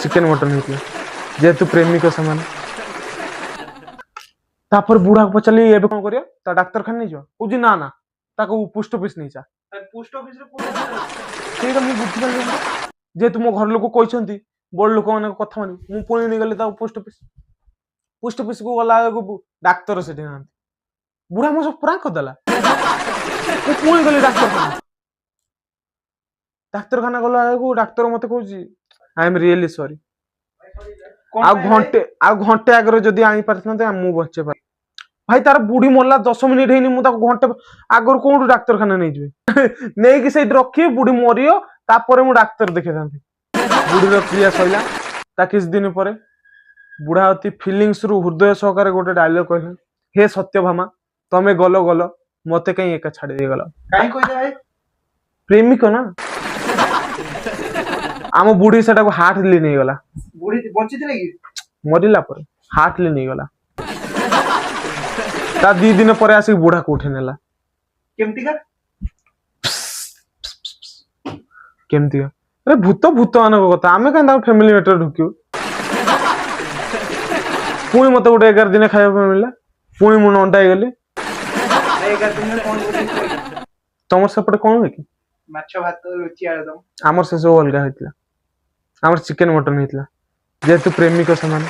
chicken mutton होता जेहेतु प्रेमिक सामान तापर बुढ़ा को पचारि ए कौन कर डाक्तर खाना नहीं कौन ना ना पोस्ट ऑफिस नहीं जा पोस्ट ऑफिस बुझी जेहेतु मो घर लोक कहते बड़ लोक मान कथा मान मुझे पुणी नहीं गली पोस्ट ऑफिस को गला डाक्तर से ना बुढ़ा मो सब पूरा करदेला पुणी गली डाक्तरखाना गला डाक्तर मत कह आई एम रियली सॉरी घंटे आगे जदि आनी पार्थे मु बचे पार भाई तार बुढ़ी मरला 10 मिनिट है घंटे आगर कौन डाक्तरखाना नहीं जाए नहीं कि रखी बुढ़ी मरियो तापर मु डाक्तर देखे था बुढ़ी क्रिया सैला किस दिन पर बुढ़ा अति फिलिंग्स रु हृदय सहकार गोटे डायलॉग कह हे सत्यभामा तमें गल गल मते कहीं एका छाड़ दे गल प्रेमिक ना आम बुढ़ी से हार्ट ले नहीं गला बुढ़ी बंची थी मरला पर हार्ट ले नहीं गला ता 2 दिन पर आसिक बुढ़ा को उठे नेला केमती अरे भूत भूत मान कथा आम कहीं फैमिली मैटर ढुक पुणी मत गोटे 11 दिन खाया मिलला पुणी मुझे अंडा गली तुम सेपटे कौन हुए कि आमर से सब अलग होता आमर चिकेन मटन होता जेहेतु प्रेमिक सामान